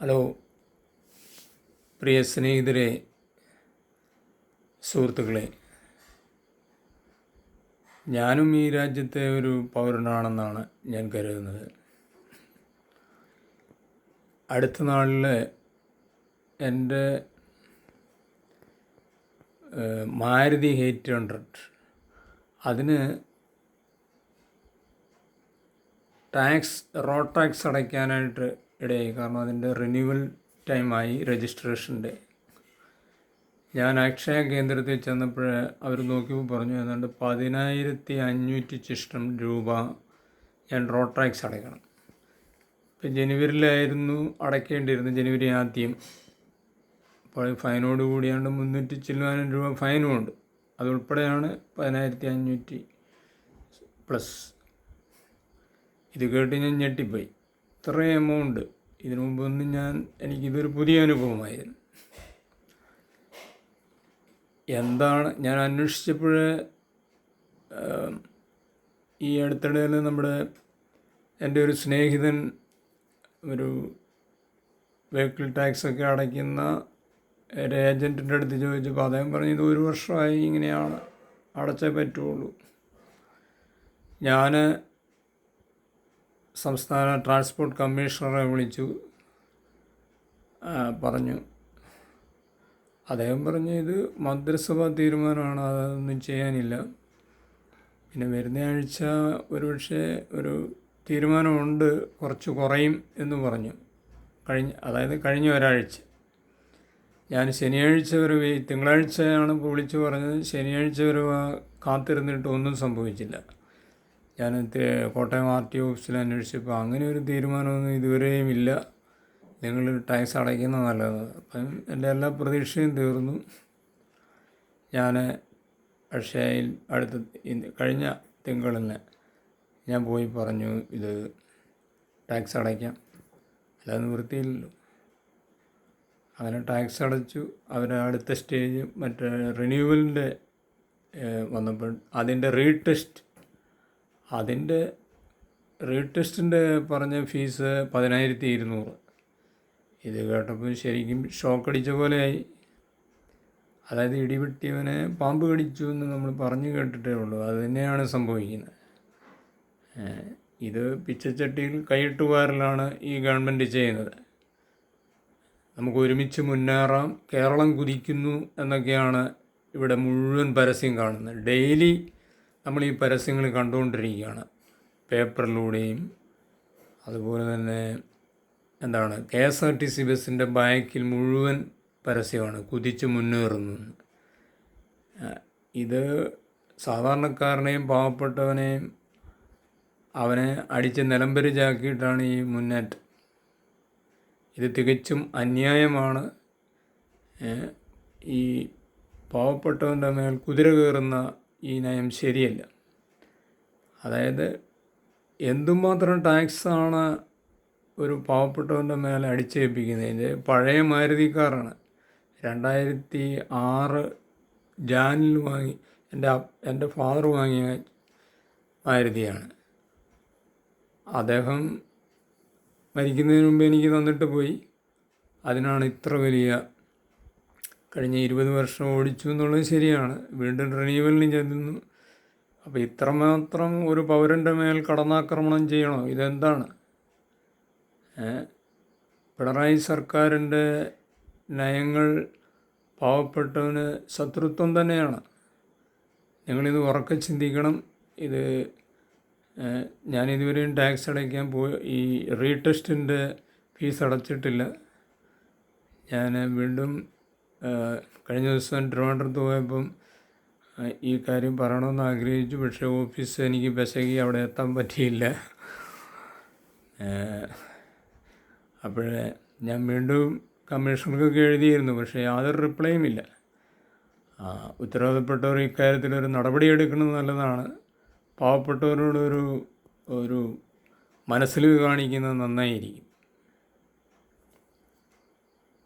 Hello പ്രിയ സ്നേഹിതരെ, സുഹൃത്തുക്കളെ, ഞാനും ഈ രാജ്യത്തെ ഒരു പൗരനാണെന്നാണ് ഞാൻ കരുതുന്നത്. അടുത്ത നാളിൽ എൻ്റെ മാരുതി 800 അതിന് റോഡ് ടാക്സ് അടയ്ക്കാനായിട്ട് ഇടയായി. കാരണം അതിൻ്റെ റിന്യൂവൽ ടൈമായി രജിസ്ട്രേഷൻ്റെ. ഞാൻ അക്ഷയ കേന്ദ്രത്തിൽ ചെന്നപ്പോൾ അവർ നോക്കിയപ്പോൾ പറഞ്ഞു ഏതാണ്ട് 10,500 ചിഷ്ടം രൂപ ഞാൻ റോഡ് ടാക്സ് അടയ്ക്കണം. ഇപ്പം ജനുവരിയിലായിരുന്നു അടയ്ക്കേണ്ടിയിരുന്നത്, ജനുവരി ആദ്യം. അപ്പോൾ ഫൈനോട് കൂടിയാണ്ട് 300 ചില്ലാനം രൂപ ഫൈനും ഉണ്ട്. അതുൾപ്പെടെയാണ് 10,500 പ്ലസ്. ഇത് കേട്ട് ഞാൻ ഞെട്ടിപ്പോയി. ഇത്രയും എമൗണ്ട് ഇതിനു മുമ്പൊന്നും എനിക്കിതൊരു പുതിയ അനുഭവമായിരുന്നു. എന്താണ് ഞാൻ അന്വേഷിച്ചപ്പോൾ ഈ അടുത്തിടയിൽ എൻ്റെ ഒരു സ്നേഹിതൻ ഒരു വെഹിക്കിൾ ടാക്സൊക്കെ അടയ്ക്കുന്ന ഒരു ഏജൻറ്റിൻ്റെ അടുത്ത് ചോദിച്ചപ്പോൾ അദ്ദേഹം പറഞ്ഞു ഇത് 1 വർഷമായി ഇങ്ങനെയാണ്, അടച്ചേ പറ്റുള്ളൂ. ഞാൻ സംസ്ഥാന ട്രാൻസ്പോർട്ട് കമ്മീഷണറെ വിളിച്ചു പറഞ്ഞു. അദ്ദേഹം പറഞ്ഞു ഇത് മന്ത്രിസഭാ തീരുമാനമാണ്, അതൊന്നും ചെയ്യാനില്ല. പിന്നെ വരുന്ന ആഴ്ച ഒരുപക്ഷെ ഒരു തീരുമാനമുണ്ട്, കുറച്ച് കുറയും എന്ന് പറഞ്ഞു. കഴിഞ്ഞ ഒരാഴ്ച ഞാൻ ശനിയാഴ്ച വരെ തിങ്കളാഴ്ചയാണ് വിളിച്ചു പറഞ്ഞത്. ശനിയാഴ്ച വരെ കാത്തിരുന്നിട്ട് ഒന്നും സംഭവിച്ചില്ല. ഞാൻ കോട്ടയം RTO ഓഫീസിൽ അന്വേഷിച്ചപ്പോൾ അങ്ങനെ ഒരു തീരുമാനമൊന്നും ഇതുവരെയും ഇല്ല, നിങ്ങൾ ടാക്സ് അടയ്ക്കുന്നത് നല്ലത്. അപ്പം എൻ്റെ എല്ലാ പ്രതീക്ഷയും തീർന്നു. ഞാൻ അക്ഷയയിൽ കഴിഞ്ഞ തിങ്കളിന് ഞാൻ പോയി പറഞ്ഞു ഇത് ടാക്സ് അടയ്ക്കാം, അല്ലാതെ നിവൃത്തിയില്ലല്ലോ. അങ്ങനെ ടാക്സ് അടച്ചു. അവർ അടുത്ത സ്റ്റേജ് മറ്റേ റിന്യൂവലിൻ്റെ വന്നപ്പോൾ അതിൻ്റെ റീടെസ്റ്റിൻ്റെ പറഞ്ഞ ഫീസ് 10,200. ഇത് കേട്ടപ്പോൾ ശരിക്കും ഷോക്കടിച്ച പോലെയായി. അതായത് ഇടിവെട്ടിയവനെ പാമ്പ് കടിച്ചു എന്ന് നമ്മൾ പറഞ്ഞു കേട്ടിട്ടേ ഉള്ളൂ, അത് തന്നെയാണ് സംഭവിക്കുന്നത്. ഇത് പിച്ചച്ചട്ടിയിൽ കൈയിട്ടുവാരലാണ് ഈ ഗവൺമെൻറ് ചെയ്യുന്നത്. നമുക്ക് ഒരുമിച്ച് മുന്നേറാം, കേരളം കുതിക്കുന്നു എന്നൊക്കെയാണ് ഇവിടെ മുഴുവൻ പരസ്യം കാണുന്നത്. ഡെയിലി നമ്മൾ ഈ പരസ്യങ്ങൾ കണ്ടുകൊണ്ടിരിക്കുകയാണ്, പേപ്പറിലൂടെയും. അതുപോലെ തന്നെ KSRTC ബസ്സിൻ്റെ ബാക്കിൽ മുഴുവൻ പരസ്യമാണ്, കുതിച്ച് മുന്നേറുന്നു. ഇത് സാധാരണക്കാരനെയും പാവപ്പെട്ടവനെയും അവനെ അടിച്ച് നിലംപരിചാക്കിയിട്ടാണ് ഈ മുന്നേറ്റം. ഇത് തികച്ചും അന്യായമാണ്. ഈ പാവപ്പെട്ടവൻ്റെ മേൽ കുതിര കയറുന്ന ഈ നയം ശരിയല്ല. അതായത് എന്തുമാത്രം ടാക്സാണ് ഒരു പാവപ്പെട്ടവൻ്റെ മേലെ അടിച്ചേൽപ്പിക്കുന്നത്. ഇത് പഴയ മാരുതി കാറാണ്, 2006 ജാനിൽ വാങ്ങി എൻ്റെ ഫാദർ വാങ്ങിയ മാരുതിയാണ്. അദ്ദേഹം മരിക്കുന്നതിന് മുമ്പ് എനിക്ക് തന്നിട്ട് പോയി. അതിനാണ് ഇത്ര വലിയ, കഴിഞ്ഞ 20 വർഷം ഓടിച്ചു എന്നുള്ളത് ശരിയാണ്, വീണ്ടും റിന്യൂവലിന് ചെല്ലുന്നു. അപ്പോൾ ഇത്രമാത്രം ഒരു പൗരൻ്റെ മേൽ കടന്നാക്രമണം ചെയ്യണോ? ഇതെന്താണ്? പിണറായി സർക്കാരിൻ്റെ നയങ്ങൾ പാവപ്പെട്ടവന് ശത്രുത്വം തന്നെയാണ്. നിങ്ങളിത് ഉറക്കെ ചിന്തിക്കണം. ഞാനിതുവരെയും ടാക്സ് അടയ്ക്കാൻ ഈ റീടെസ്റ്റിൻ്റെ ഫീസ് അടച്ചിട്ടില്ല. ഞാൻ വീണ്ടും കഴിഞ്ഞ ദിവസം ട്രിവാൻഡ്രത്ത് പോയപ്പം ഈ കാര്യം പറയണമെന്ന് ആഗ്രഹിച്ചു. പക്ഷേ ഓഫീസ് എനിക്ക് ബസകി അവിടെ എത്താൻ പറ്റിയില്ല. അപ്പോഴേ ഞാൻ വീണ്ടും കമ്മീഷണർക്കൊക്കെ എഴുതിയിരുന്നു, പക്ഷേ യാതൊരു റിപ്ലൈയും ഇല്ല. ഉത്തരവാദപ്പെട്ടവർ ഇക്കാര്യത്തിലൊരു നടപടി എടുക്കുന്നത് നല്ലതാണ്. പാവപ്പെട്ടവരോടൊരു മനസ്സിൽ കാണിക്കുന്നത് നന്നായിരിക്കും.